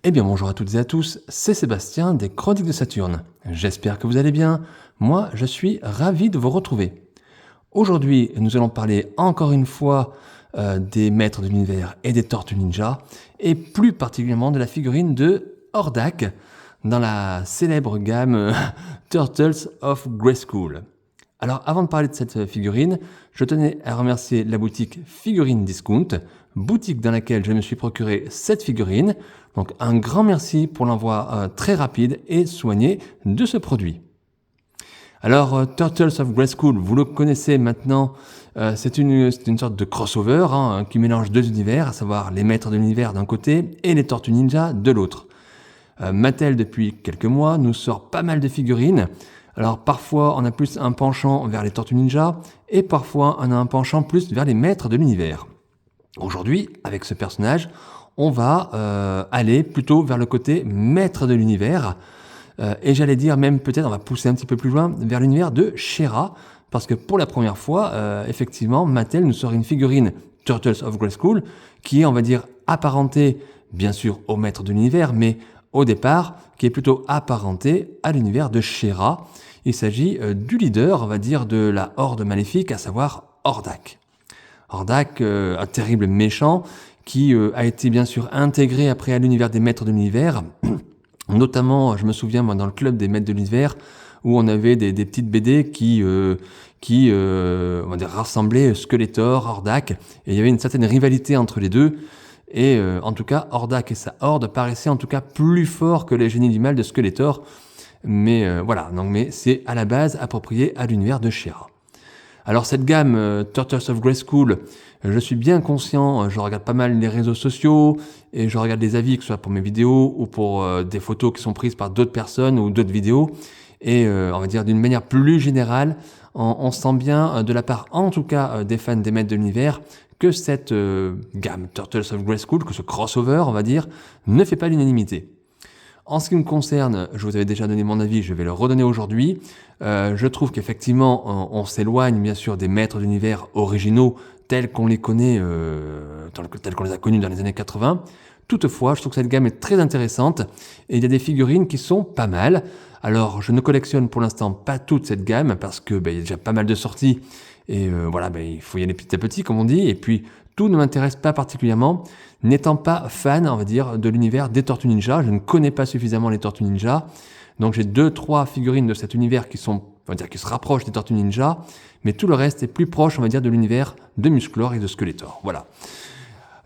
Eh bien bonjour à toutes et à tous, c'est Sébastien des Chroniques de Saturne. J'espère que vous allez bien, moi je suis ravi de vous retrouver. Aujourd'hui nous allons parler encore une fois des maîtres de l'univers et des tortues ninja, et plus particulièrement de la figurine de Hordak dans la célèbre gamme Turtles of Grayskull. Alors avant de parler de cette figurine, je tenais à remercier la boutique Figurine Discount, boutique dans laquelle je me suis procuré cette figurine. Donc un grand merci pour l'envoi très rapide et soigné de ce produit. Alors Turtles of Grayskull, vous le connaissez maintenant, c'est une sorte de crossover qui mélange deux univers, à savoir les maîtres de l'univers d'un côté et les tortues ninja de l'autre. Mattel depuis quelques mois nous sort pas mal de figurines. Alors parfois on a plus un penchant vers les tortues ninja et parfois on a un penchant plus vers les maîtres de l'univers. Aujourd'hui, avec ce personnage, on va aller plutôt vers le côté maître de l'univers. Et j'allais dire même peut-être on va pousser un petit peu plus loin vers l'univers de She-Ra, parce que pour la première fois, effectivement, Mattel nous sort une figurine Turtles of Grayskull qui est, on va dire, apparentée bien sûr au maître de l'univers, mais au départ, qui est plutôt apparenté à l'univers de She-Ra. Il s'agit du leader, on va dire, de la horde maléfique, à savoir Hordak. Hordak, un terrible méchant, qui a été bien sûr intégré après à l'univers des maîtres de l'univers. Notamment, je me souviens, moi, dans le club des maîtres de l'univers, où on avait des petites BD qui on va dire, rassemblaient Skeletor, Hordak, et il y avait une certaine rivalité entre les deux. Et en tout cas, Hordak et sa horde paraissaient en tout cas plus forts que les génies du mal de Skeletor. Mais voilà, donc, mais c'est à la base approprié à l'univers de She-Ra. Alors cette gamme Turtles of Grayskull, je suis bien conscient, je regarde pas mal les réseaux sociaux et je regarde les avis, que ce soit pour mes vidéos ou pour des photos qui sont prises par d'autres personnes ou d'autres vidéos. Et on va dire d'une manière plus générale, on sent bien de la part en tout cas des fans des maîtres de l'univers que cette gamme Turtles of Grayskull, que ce crossover, on va dire, ne fait pas l'unanimité. En ce qui me concerne, je vous avais déjà donné mon avis, je vais le redonner aujourd'hui. Je trouve qu'effectivement, on s'éloigne bien sûr des maîtres d'univers originaux tels qu'on les connaît, tels qu'on les a connus dans les années 80. Toutefois, je trouve que cette gamme est très intéressante et il y a des figurines qui sont pas mal. Alors, je ne collectionne pour l'instant pas toute cette gamme parce que il y a déjà pas mal de sorties et voilà, il faut y aller petit à petit, comme on dit. Et puis, tout ne m'intéresse pas particulièrement. N'étant pas fan, on va dire, de l'univers des Tortues Ninja, je ne connais pas suffisamment les Tortues Ninja. Donc j'ai 2-3 figurines de cet univers qui sont, on va dire, qui se rapprochent des Tortues Ninja, mais tout le reste est plus proche, on va dire, de l'univers de Musclor et de Skeletor. Voilà.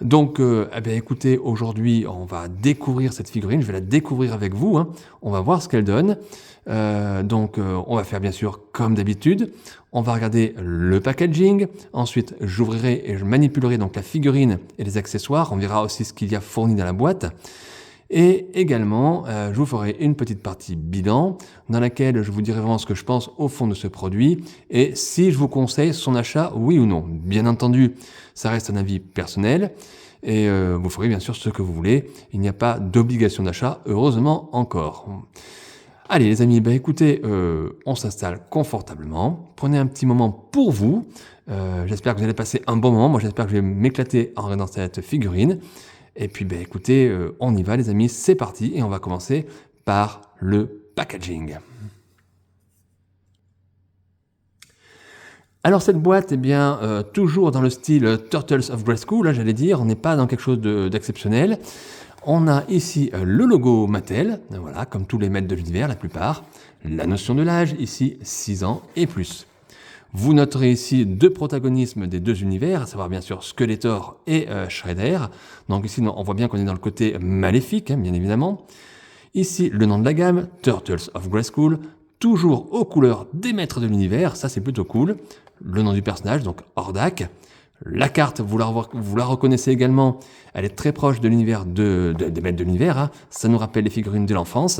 Donc, écoutez, aujourd'hui, on va découvrir cette figurine. Je vais la découvrir avec vous. On va voir ce qu'elle donne. On va faire bien sûr comme d'habitude. On va regarder le packaging. Ensuite, j'ouvrirai et je manipulerai donc la figurine et les accessoires. On verra aussi ce qu'il y a fourni dans la boîte. Et également, je vous ferai une petite partie bilan dans laquelle je vous dirai vraiment ce que je pense au fond de ce produit et si je vous conseille son achat, oui ou non. Bien entendu, ça reste un avis personnel et vous ferez bien sûr ce que vous voulez. Il n'y a pas d'obligation d'achat, heureusement encore. Allez les amis, écoutez, on s'installe confortablement. Prenez un petit moment pour vous. J'espère que vous allez passer un bon moment. Moi, j'espère que je vais m'éclater en regardant cette figurine. Et puis, écoutez, on y va les amis, c'est parti. Et on va commencer par le packaging. Alors cette boîte, toujours dans le style Turtles of Grayskull, j'allais dire, on n'est pas dans quelque chose d'exceptionnel. On a ici le logo Mattel, voilà, comme tous les maîtres de l'univers, la plupart. La notion de l'âge, ici 6 ans et plus. Vous noterez ici deux protagonismes des deux univers, à savoir bien sûr Skeletor et Shredder. Donc ici, on voit bien qu'on est dans le côté maléfique, bien évidemment. Ici, le nom de la gamme, Turtles of Grayskull, toujours aux couleurs des maîtres de l'univers, ça c'est plutôt cool. Le nom du personnage, donc Hordak. La carte, vous la reconnaissez également, elle est très proche de l'univers des maîtres de l'univers, ça nous rappelle les figurines de l'enfance,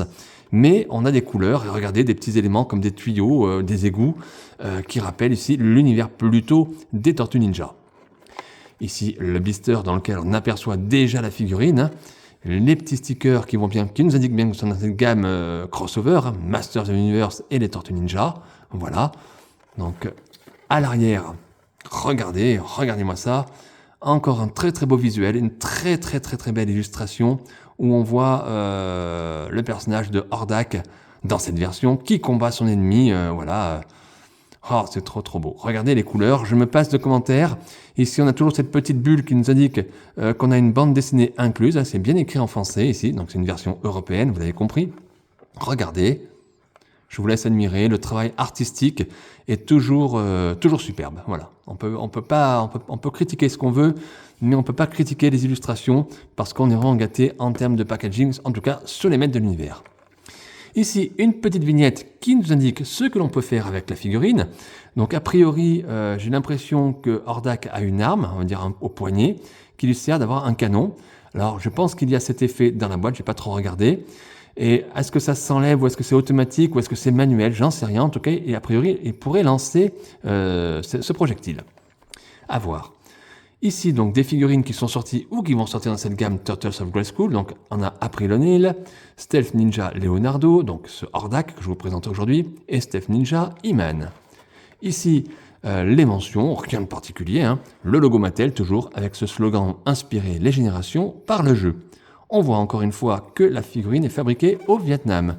mais on a des couleurs, et regardez, des petits éléments comme des tuyaux, des égouts, qui rappellent ici l'univers plutôt des Tortues Ninja. Ici, le blister dans lequel on aperçoit déjà la figurine, les petits stickers qui nous indiquent bien que nous sommes dans cette gamme crossover, Masters of the Universe et les Tortues Ninja, voilà. Donc, à l'arrière, regardez-moi ça, Encore un très très beau visuel, une très très très très belle illustration où on voit le personnage de Hordak dans cette version qui combat son ennemi. Voilà. Oh, c'est trop trop beau. Regardez les couleurs, je me passe de commentaires. Ici, on a toujours cette petite bulle qui nous indique qu'on a une bande dessinée incluse. C'est bien écrit en français ici, donc c'est une version européenne, vous l'avez compris. Regardez, je vous laisse admirer, le travail artistique est toujours superbe. Voilà. On peut critiquer ce qu'on veut, mais on peut pas critiquer les illustrations parce qu'on est vraiment gâté en termes de packaging, en tout cas sur les maîtres de l'univers. Ici, une petite vignette qui nous indique ce que l'on peut faire avec la figurine. Donc, a priori, j'ai l'impression que Hordak a une arme, on va dire au poignet, qui lui sert d'avoir un canon. Alors, je pense qu'il y a cet effet dans la boîte, je n'ai pas trop regardé. Et est-ce que ça s'enlève ou est-ce que c'est automatique ou est-ce que c'est manuel? J'en sais rien. En tout cas, et a priori, il pourrait lancer ce projectile. À voir. Ici, donc, des figurines qui sont sorties ou qui vont sortir dans cette gamme Turtles of Grayskull. Donc, on a April O'Neil, Stealth Ninja Leonardo, donc ce Hordak que je vous présente aujourd'hui, et Stealth Ninja He-Man. Ici, les mentions, rien de particulier, hein. Le logo Mattel, toujours, avec ce slogan inspiré les générations par le jeu. On voit encore une fois que la figurine est fabriquée au Vietnam.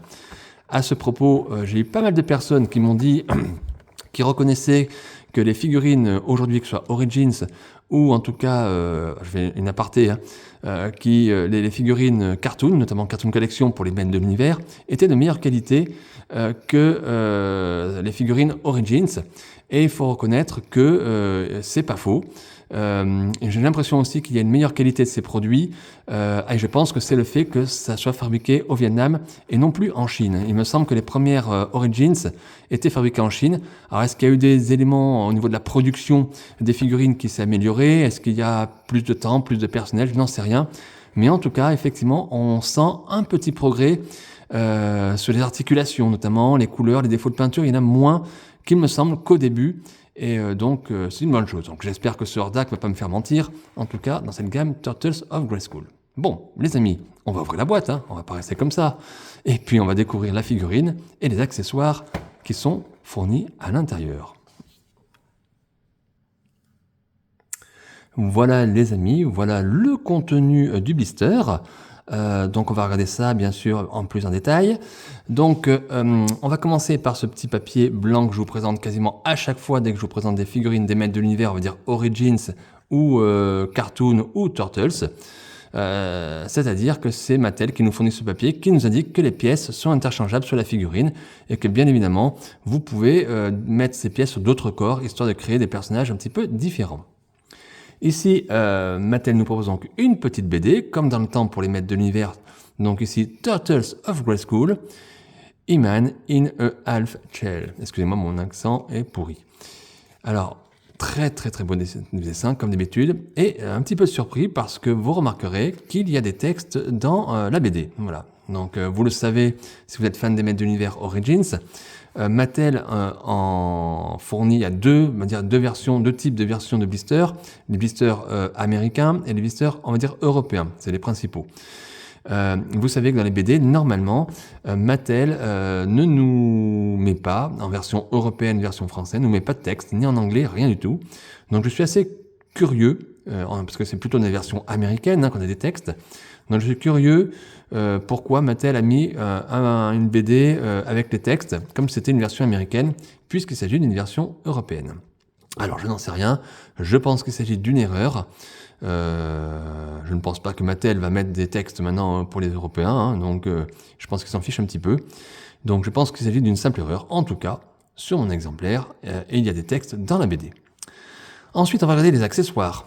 À ce propos, j'ai eu pas mal de personnes qui m'ont dit, qui reconnaissaient que les figurines aujourd'hui, que ce soit Origins ou en tout cas, je fais une aparté, hein, les figurines Cartoon, notamment Cartoon Collection pour les maîtres de l'univers, étaient de meilleure qualité que les figurines Origins. Et il faut reconnaître que c'est pas faux. J'ai l'impression aussi qu'il y a une meilleure qualité de ces produits et je pense que c'est le fait que ça soit fabriqué au Vietnam et non plus en Chine. Il me semble que les premières Origins étaient fabriquées en Chine. Alors est-ce qu'il y a eu des éléments au niveau de la production des figurines qui s'est amélioré? Est-ce qu'il y a plus de temps, plus de personnel? Je n'en sais rien. Mais en tout cas, effectivement, on sent un petit progrès sur les articulations, notamment les couleurs, les défauts de peinture. Il y en a moins qu'il me semble qu'au début. Et donc, c'est une bonne chose. Donc, j'espère que ce Hordak ne va pas me faire mentir, en tout cas, dans cette gamme Turtles of Grayskull. Bon, les amis, on va ouvrir la boîte, hein, on va pas rester comme ça. Et puis, on va découvrir la figurine et les accessoires qui sont fournis à l'intérieur. Voilà, les amis, voilà le contenu du blister. Donc on va regarder ça bien sûr en plus en détail. Donc on va commencer par ce petit papier blanc que je vous présente quasiment à chaque fois dès que je vous présente des figurines des maîtres de l'univers, on va dire Origins ou Cartoon ou Turtles. C'est-à-dire que c'est Mattel qui nous fournit ce papier qui nous indique que les pièces sont interchangeables sur la figurine et que bien évidemment vous pouvez mettre ces pièces sur d'autres corps histoire de créer des personnages un petit peu différents. Ici, Mattel nous propose donc une petite BD, comme dans le temps pour les maîtres de l'univers. Donc ici, Turtles of Grayskull, He-Man in a Half Shell. Excusez-moi, mon accent est pourri. Alors, très très très beau dessin, comme d'habitude, et un petit peu surpris parce que vous remarquerez qu'il y a des textes dans la BD. Voilà. Donc, vous le savez, si vous êtes fan des maîtres de l'univers Origins, Mattel en fournit à deux types de versions de blisters, les blisters américains et les blisters, on va dire, européens. C'est les principaux. Vous savez que dans les BD, normalement, Mattel ne nous met pas, en version européenne, version française, ne nous met pas de texte, ni en anglais, rien du tout. Donc je suis assez curieux, parce que c'est plutôt dans les versions américaines qu'on a des textes. Donc je suis curieux pourquoi Mattel a mis une BD avec les textes, comme c'était une version américaine, puisqu'il s'agit d'une version européenne. Alors je n'en sais rien, je pense qu'il s'agit d'une erreur. Je ne pense pas que Mattel va mettre des textes maintenant pour les Européens, hein, donc je pense qu'ils s'en fichent un petit peu. Donc je pense qu'il s'agit d'une simple erreur, en tout cas, sur mon exemplaire, et il y a des textes dans la BD. Ensuite, on va regarder les accessoires.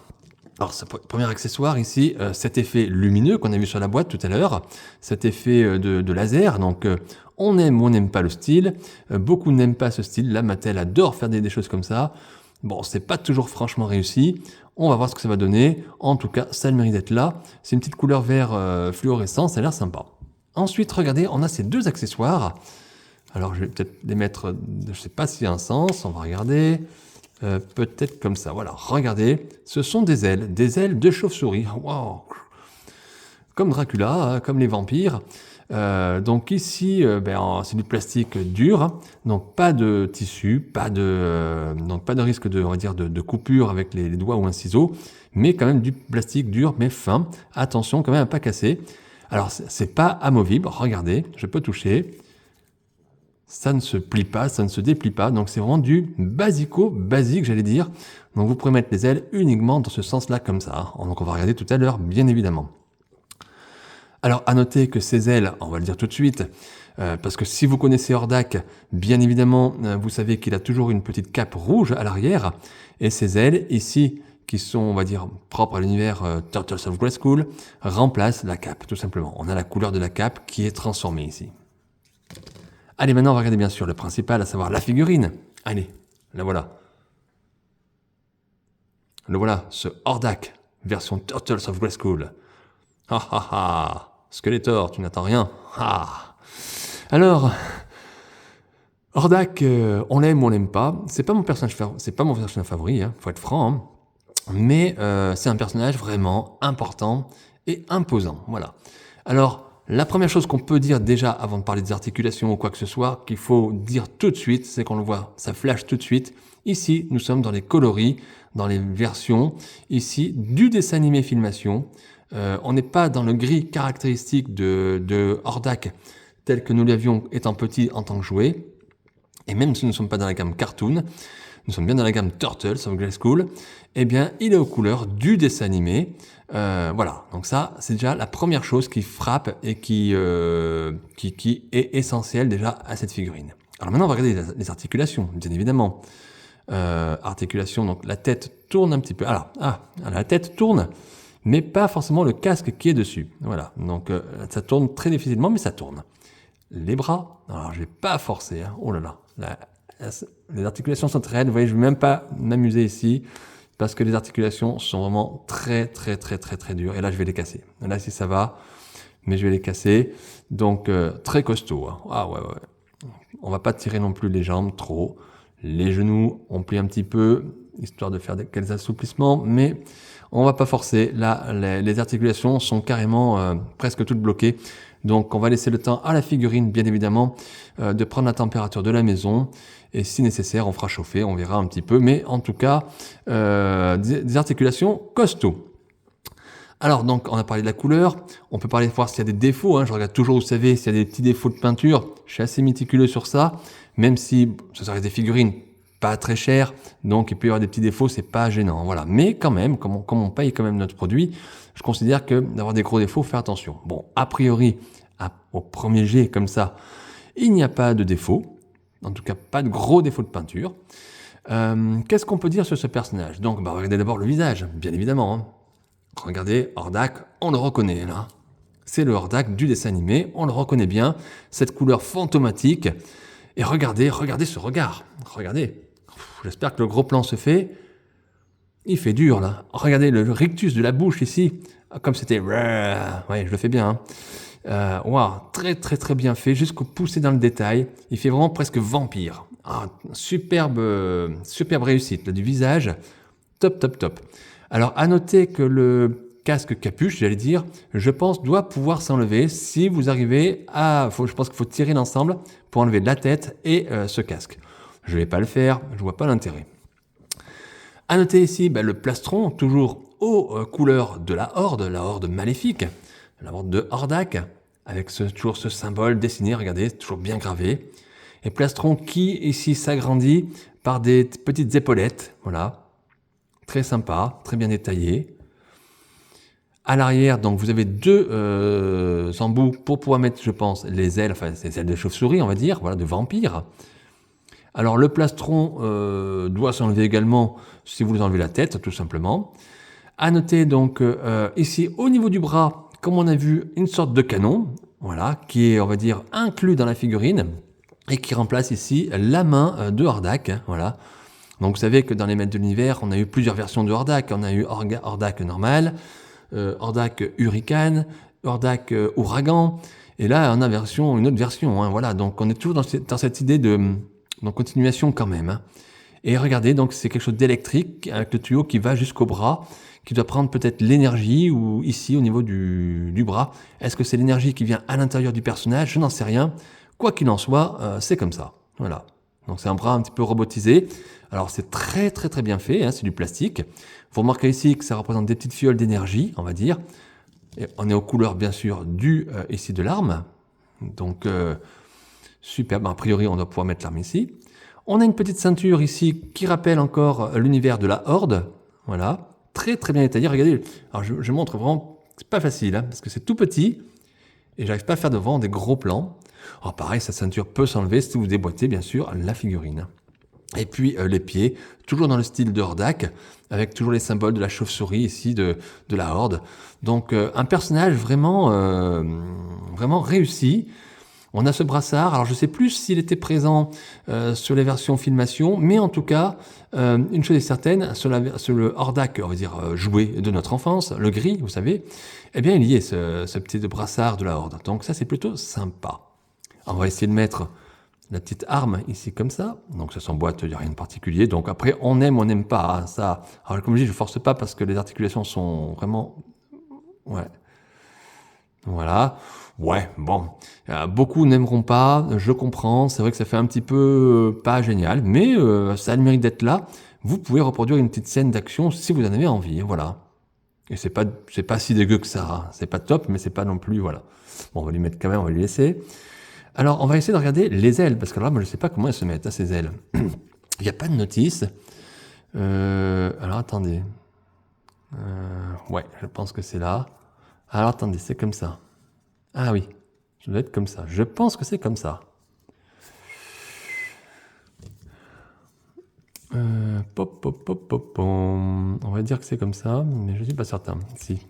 Alors, ce premier accessoire ici, cet effet lumineux qu'on a vu sur la boîte tout à l'heure, cet effet de laser, donc on aime ou on n'aime pas le style, beaucoup n'aiment pas ce style, là Mattel adore faire des choses comme ça, bon, c'est pas toujours franchement réussi, on va voir ce que ça va donner, en tout cas, ça a le mérite d'être là, c'est une petite couleur vert fluorescent, ça a l'air sympa. Ensuite, regardez, on a ces deux accessoires, alors je vais peut-être les mettre, je sais pas s'il y a un sens, on va regarder... peut-être comme ça, voilà, regardez, ce sont des ailes de chauve-souris, wow. Comme Dracula, comme les vampires, Donc ici, c'est du plastique dur, hein. Donc pas de tissu, donc pas de risque de, on va dire, de coupure avec les doigts ou un ciseau, mais quand même du plastique dur mais fin. Attention quand même à pas casser. Alors c'est pas amovible, regardez, je peux toucher. Ça ne se plie pas, ça ne se déplie pas, donc c'est vraiment du basique, j'allais dire. Donc vous pouvez mettre les ailes uniquement dans ce sens-là comme ça. Donc on va regarder tout à l'heure, bien évidemment. Alors à noter que ces ailes, on va le dire tout de suite, parce que si vous connaissez Hordak, bien évidemment, vous savez qu'il a toujours une petite cape rouge à l'arrière, et ces ailes ici, qui sont, on va dire, propres à l'univers Turtles of Grayskull, remplacent la cape, tout simplement. On a la couleur de la cape qui est transformée ici. Allez, maintenant, on va regarder bien sûr le principal, à savoir la figurine. Allez, la voilà. Le voilà, ce Hordak, version Turtles of Grayskull. Ha ha ha, Skeletor, tu n'attends rien. Ah. Alors, Hordak, on l'aime ou on l'aime pas. C'est pas mon personnage favori, hein, faut être franc. Hein. Mais c'est un personnage vraiment important et imposant. Voilà. Alors, la première chose qu'on peut dire déjà avant de parler des articulations ou quoi que ce soit, qu'il faut dire tout de suite, c'est qu'on le voit, ça flash tout de suite. Ici, nous sommes dans les coloris, dans les versions, ici, du dessin animé Filmation. On n'est pas dans le gris caractéristique de Hordak, tel que nous l'avions étant petit en tant que jouet. Et même si nous ne sommes pas dans la gamme cartoon, nous sommes bien dans la gamme Turtles of Grayskull, eh bien, il est aux couleurs du dessin animé. Voilà, donc ça, c'est déjà la première chose qui frappe et qui est essentielle déjà à cette figurine. Alors maintenant, on va regarder les articulations, bien évidemment. Articulation, donc la tête tourne un petit peu. Alors, la tête tourne, mais pas forcément le casque qui est dessus. Voilà, donc ça tourne très difficilement, mais ça tourne. Les bras, alors je vais pas forcer, hein. Oh là là, les articulations sont très raides, vous voyez, je ne vais même pas m'amuser ici, parce que les articulations sont vraiment très dures, et là je vais les casser. Là si ça va, mais je vais les casser, donc très costaud. Hein. Ah ouais, on va pas tirer non plus les jambes trop, les genoux, on plie un petit peu, histoire de faire quelques assouplissements, mais on va pas forcer. Là, les articulations sont carrément presque toutes bloquées. Donc on va laisser le temps à la figurine, bien évidemment, de prendre la température de la maison. Et si nécessaire, on fera chauffer, on verra un petit peu. Mais en tout cas, des articulations costauds. Alors donc, on a parlé de la couleur. On peut parler de voir s'il y a des défauts. Hein. Je regarde toujours, vous savez, s'il y a des petits défauts de peinture. Je suis assez méticuleux sur ça. Même si ce serait des figurines pas très chères, donc il peut y avoir des petits défauts, c'est pas gênant. Voilà. Mais quand même, comme on paye quand même notre produit, je considère que d'avoir des gros défauts, faire attention. Bon, a priori, au premier jet comme ça, il n'y a pas de défaut. En tout cas, pas de gros défauts de peinture. Qu'est-ce qu'on peut dire sur ce personnage? Donc, regardez d'abord le visage, bien évidemment. Hein. Regardez, Hordak, on le reconnaît là. C'est le Hordak du dessin animé, on le reconnaît bien. Cette couleur fantomatique. Et regardez ce regard. Regardez. J'espère que le gros plan se fait. Il fait dur là. Regardez le rictus de la bouche ici. Comme c'était... Ouais, je le fais bien. Hein. Très bien fait, jusqu'au poussé dans le détail. Il fait vraiment presque vampire. Superbe réussite là, du visage. Top. Alors, à noter que le casque capuche, j'allais dire, je pense, doit pouvoir s'enlever si vous arrivez je pense qu'il faut tirer l'ensemble pour enlever la tête et ce casque. Je ne vais pas le faire, je ne vois pas l'intérêt. À noter ici le plastron, toujours aux couleurs de la horde maléfique, la horde de Hordak, avec toujours ce symbole dessiné, regardez, toujours bien gravé. Et plastron qui ici s'agrandit par des petites épaulettes, voilà, très sympa, très bien détaillé. À l'arrière, donc vous avez deux embouts pour pouvoir mettre, je pense, les ailes, enfin les ailes de chauve-souris, on va dire, voilà, de vampire. Alors le plastron doit s'enlever également si vous enlevez la tête, tout simplement. À noter donc ici au niveau du bras, comme on a vu, une sorte de canon, voilà, qui est, on va dire, inclus dans la figurine et qui remplace ici la main de Hordak, hein, voilà. Donc vous savez que dans les Maîtres de l'Univers, on a eu plusieurs versions de Hordak. On a eu Hordak normal, Hordak Hurricane, Hordak Ouragan, et là on a une autre version, hein, voilà. Donc on est toujours dans cette idée de continuation quand même. Hein. Et regardez, donc c'est quelque chose d'électrique avec le tuyau qui va jusqu'au bras, qui doit prendre peut-être l'énergie, ou ici au niveau du bras. Est-ce que c'est l'énergie qui vient à l'intérieur du personnage? Je n'en sais rien. Quoi qu'il en soit, c'est comme ça. Voilà. Donc c'est un bras un petit peu robotisé. Alors c'est très très très bien fait, hein, c'est du plastique. Vous remarquez ici que ça représente des petites fioles d'énergie, on va dire. Et on est aux couleurs bien sûr ici de l'arme. Donc superbe, a priori on doit pouvoir mettre l'arme ici. On a une petite ceinture ici qui rappelle encore l'univers de la Horde. Voilà, très très bien détaillé. Regardez, alors je montre vraiment, c'est pas facile, hein, parce que c'est tout petit et j'arrive pas à faire devant des gros plans. Alors pareil, sa ceinture peut s'enlever si vous déboîtez bien sûr la figurine. Et puis les pieds, toujours dans le style de Hordak, avec toujours les symboles de la chauve-souris ici de la Horde. Donc un personnage vraiment, vraiment réussi. On a ce brassard, alors je ne sais plus s'il était présent sur les versions filmation, mais en tout cas, une chose est certaine, sur le Hordak, on va dire jouet de notre enfance, le gris, vous savez, eh bien il y est ce petit brassard de la Horde. Donc ça c'est plutôt sympa. Alors, on va essayer de mettre la petite arme ici comme ça, donc ça s'emboîte, il n'y a rien de particulier, donc après on aime ou on n'aime pas, hein, ça. Alors comme je dis, je ne force pas parce que les articulations sont vraiment... Ouais. Voilà. Ouais, bon. Beaucoup n'aimeront pas, je comprends, c'est vrai que ça fait un petit peu pas génial, mais ça a le mérite d'être là. Vous pouvez reproduire une petite scène d'action si vous en avez envie, voilà. Et c'est pas si dégueu que ça, hein. C'est pas top, mais c'est pas non plus, voilà. Bon, on va lui mettre quand même, on va lui laisser. Alors, on va essayer de regarder les ailes, parce que là, moi, je ne sais pas comment elles se mettent, hein, ces ailes. Il n'y a pas de notice. Alors, attendez. Ouais, je pense que c'est là. Alors, attendez, c'est comme ça. Ah oui, ça doit être comme ça. Je pense que c'est comme ça. Pop, pop, pop, pop, pom. On va dire que c'est comme ça, mais je ne suis pas certain. Si.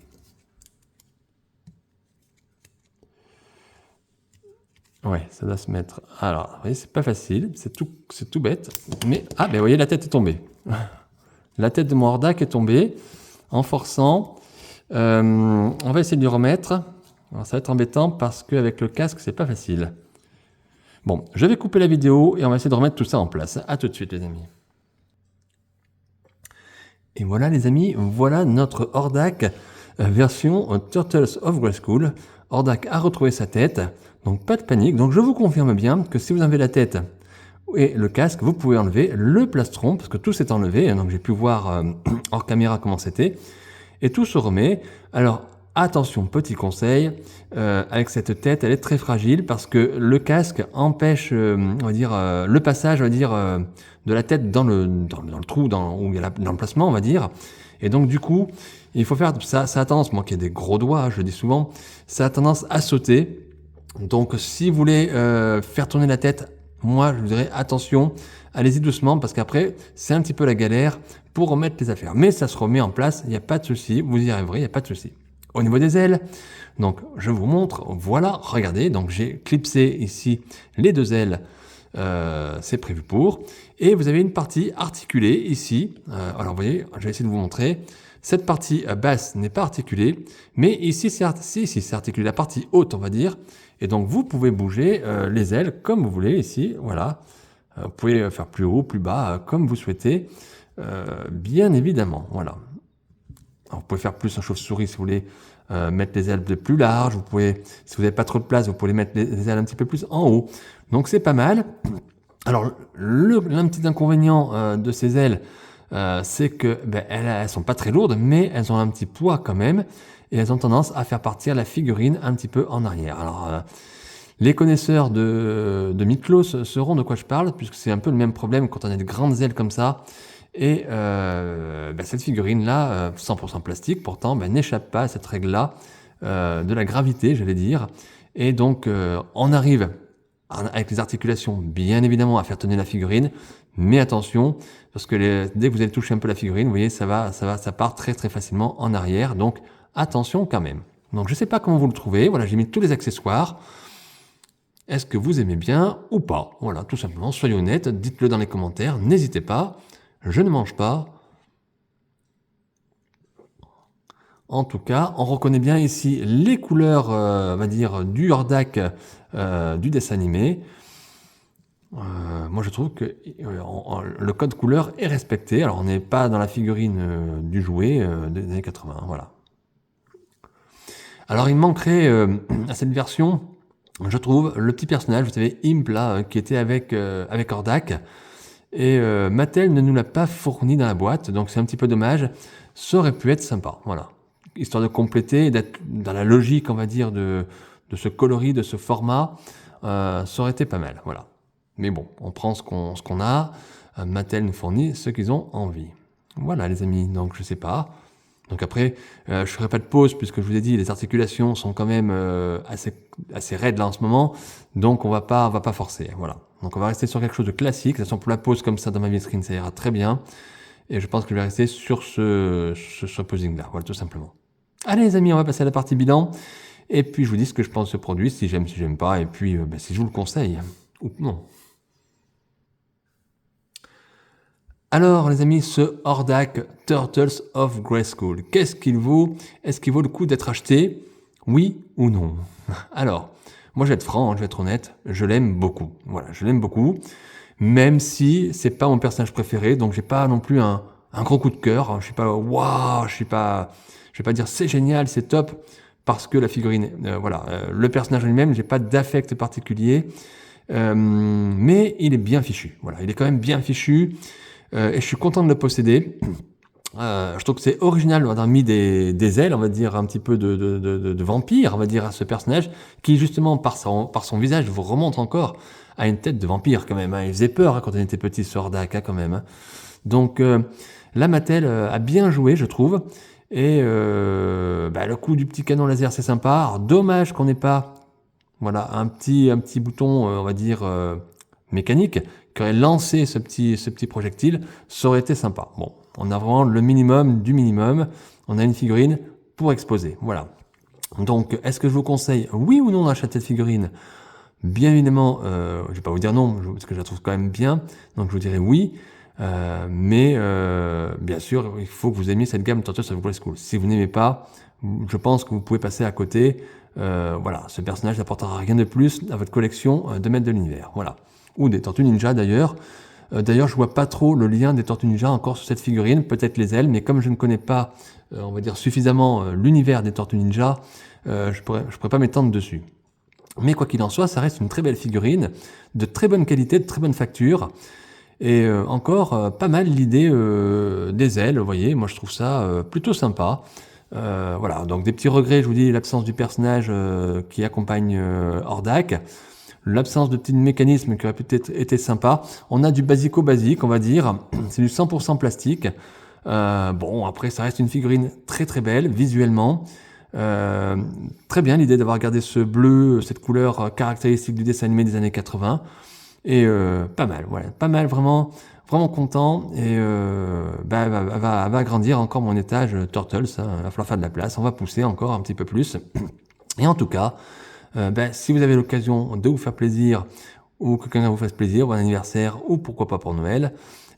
Ouais, ça doit se mettre. Alors, vous voyez, c'est pas facile, c'est tout bête. Mais ah, ben vous voyez, la tête est tombée. La tête de mon Hordak est tombée en forçant. On va essayer de lui remettre. Alors, ça va être embêtant parce qu'avec le casque, c'est pas facile. Bon, je vais couper la vidéo et on va essayer de remettre tout ça en place. À tout de suite, les amis. Et voilà, les amis, voilà notre Hordak version Turtles of Grayskull. Hordak a retrouvé sa tête, donc pas de panique. Donc je vous confirme bien que si vous enlevez la tête et le casque, vous pouvez enlever le plastron, parce que tout s'est enlevé, donc j'ai pu voir hors caméra comment c'était, et tout se remet. Alors attention, petit conseil, avec cette tête, elle est très fragile, parce que le casque empêche, on va dire, le passage, on va dire, de la tête dans le trou, où il y a l'emplacement, on va dire. Et donc du coup, il faut faire ça. Ça a tendance, moi qui ai des gros doigts, je le dis souvent, ça a tendance à sauter. Donc si vous voulez faire tourner la tête, moi je vous dirais attention, allez-y doucement parce qu'après c'est un petit peu la galère pour remettre les affaires. Mais ça se remet en place, il n'y a pas de souci, vous y arriverez, il n'y a pas de souci. Au niveau des ailes, donc je vous montre, voilà, regardez, donc j'ai clipsé ici les deux ailes, c'est prévu pour. Et vous avez une partie articulée ici, alors vous voyez, je vais essayer de vous montrer. Cette partie basse n'est pas articulée, mais ici c'est articulé, la partie haute on va dire. Et donc vous pouvez bouger les ailes comme vous voulez ici, voilà. Vous pouvez faire plus haut, plus bas, comme vous souhaitez, bien évidemment, voilà. Alors, vous pouvez faire plus en chauve-souris si vous voulez mettre les ailes plus larges. Vous pouvez, si vous n'avez pas trop de place, vous pouvez mettre les ailes un petit peu plus en haut. Donc c'est pas mal. Alors l'un petit inconvénient de ces ailes, c'est que elles sont pas très lourdes, mais elles ont un petit poids quand même, et elles ont tendance à faire partir la figurine un petit peu en arrière. Alors les connaisseurs de Miklos sauront de quoi je parle, puisque c'est un peu le même problème quand on a de grandes ailes comme ça. Et cette figurine-là, 100% plastique, pourtant, n'échappe pas à cette règle-là de la gravité, j'allais dire. Et donc, on arrive, avec les articulations, bien évidemment, à faire tenir la figurine. Mais attention, parce que dès que vous allez toucher un peu la figurine, vous voyez, ça part très très facilement en arrière. Donc, attention quand même. Donc, je ne sais pas comment vous le trouvez. Voilà, j'ai mis tous les accessoires. Est-ce que vous aimez bien ou pas? Voilà, tout simplement, soyez honnête, dites-le dans les commentaires, n'hésitez pas. Je ne mange pas. En tout cas, on reconnaît bien ici les couleurs, on va dire, du Hordak du dessin animé. Moi, je trouve que le code couleur est respecté. Alors, on n'est pas dans la figurine du jouet des années 80, voilà. Alors, il manquerait à cette version, je trouve, le petit personnage, vous savez, Imp, là, qui était avec Hordak. Et Mattel ne nous l'a pas fourni dans la boîte, donc c'est un petit peu dommage. Ça aurait pu être sympa, voilà. Histoire de compléter, et d'être dans la logique, on va dire, de ce coloris, de ce format, ça aurait été pas mal, voilà. Mais bon, on prend ce qu'on a. Mattel nous fournit ce qu'ils ont envie. Voilà, les amis, donc je sais pas. Donc après, je ferai pas de pause puisque je vous ai dit, les articulations sont quand même assez raides là en ce moment. Donc on va pas forcer, voilà. Donc on va rester sur quelque chose de classique. De toute façon, pour la pause comme ça dans ma vitrine, ça ira très bien. Et je pense que je vais rester sur ce posing-là, voilà, tout simplement. Allez les amis, on va passer à la partie bilan. Et puis je vous dis ce que je pense de ce produit, si j'aime pas, et puis si je vous le conseille, ou non. Alors les amis, ce Hordak Turtles of Grayskull, qu'est-ce qu'il vaut? Est-ce qu'il vaut le coup d'être acheté? Oui ou non? Alors, moi je vais être franc, je vais être honnête, je l'aime beaucoup. Voilà, je l'aime beaucoup, même si c'est pas mon personnage préféré, donc j'ai pas non plus un gros coup de cœur. Je suis pas waouh, je vais pas dire c'est génial, c'est top, parce que la figurine, voilà, le personnage lui-même, j'ai pas d'affect particulier, mais il est bien fichu. Voilà, il est quand même bien fichu. Et je suis content de le posséder. Je trouve que c'est original d'avoir mis des ailes, on va dire, un petit peu de vampire, on va dire, à ce personnage, qui justement, par son visage, vous remonte encore à une tête de vampire quand même. Hein. Il faisait peur hein, quand on était petit, ce Hordak, hein, quand même. Hein. Donc là, Mattel a bien joué, je trouve. Et le coup du petit canon laser, c'est sympa. Alors, dommage qu'on n'ait pas voilà, un petit bouton, on va dire, mécanique, qui aurait lancé ce petit projectile, ça aurait été sympa. Bon, on a vraiment le minimum du minimum. On a une figurine pour exposer. Voilà. Donc, est-ce que je vous conseille, oui ou non, d'acheter cette figurine? Bien évidemment, je ne vais pas vous dire non, parce que je la trouve quand même bien. Donc, je vous dirais oui. Mais bien sûr, il faut que vous aimiez cette gamme Turtles of Grayskull. Si vous n'aimez pas, je pense que vous pouvez passer à côté. Voilà, ce personnage n'apportera rien de plus à votre collection de maîtres de l'univers. Voilà. Ou des Tortues Ninja d'ailleurs. D'ailleurs, je vois pas trop le lien des Tortues Ninja encore sur cette figurine, peut-être les ailes, mais comme je ne connais pas, on va dire suffisamment l'univers des Tortues Ninja, je pourrais pas m'étendre dessus. Mais quoi qu'il en soit, ça reste une très belle figurine, de très bonne qualité, de très bonne facture. Et encore pas mal l'idée des ailes, vous voyez, moi je trouve ça plutôt sympa. Voilà, donc des petits regrets, je vous dis, l'absence du personnage qui accompagne Hordak, l'absence de petits mécanismes qui auraient peut-être été sympa. On a du basico-basique, on va dire, c'est du 100% plastique. Bon, après ça reste une figurine très très belle, visuellement. Très bien l'idée d'avoir gardé ce bleu, cette couleur caractéristique du dessin animé des années 80. Et pas mal, voilà, pas mal, vraiment, vraiment content. Et va grandir encore mon étage Turtles, hein, il va falloir faire de la place, on va pousser encore un petit peu plus. Et en tout cas, si vous avez l'occasion de vous faire plaisir, ou que quelqu'un vous fasse plaisir, ou un anniversaire, ou pourquoi pas pour Noël,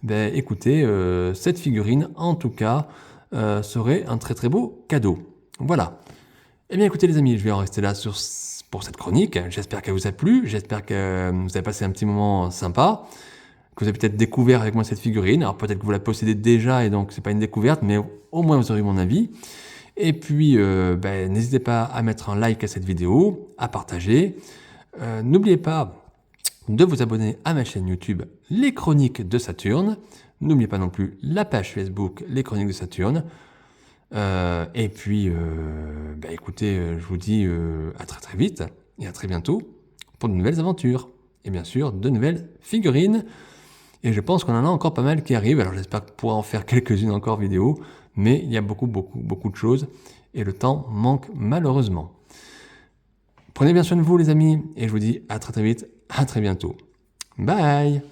écoutez, cette figurine, en tout cas, serait un très très beau cadeau. Voilà. Eh bien écoutez les amis, je vais en rester là pour cette chronique. J'espère qu'elle vous a plu, j'espère que vous avez passé un petit moment sympa, que vous avez peut-être découvert avec moi cette figurine. Alors peut-être que vous la possédez déjà et donc c'est pas une découverte, mais au moins vous aurez mon avis. Et puis n'hésitez pas à mettre un like à cette vidéo, à partager. N'oubliez pas de vous abonner à ma chaîne YouTube Les Chroniques de Saturne. N'oubliez pas non plus la page Facebook Les Chroniques de Saturne. Et puis, écoutez, je vous dis à très très vite et à très bientôt pour de nouvelles aventures. Et bien sûr, de nouvelles figurines. Et je pense qu'on en a encore pas mal qui arrivent. Alors j'espère pouvoir en faire quelques-unes encore vidéo. Mais il y a beaucoup de choses. Et le temps manque malheureusement. Prenez bien soin de vous les amis. Et je vous dis à très très vite, à très bientôt. Bye!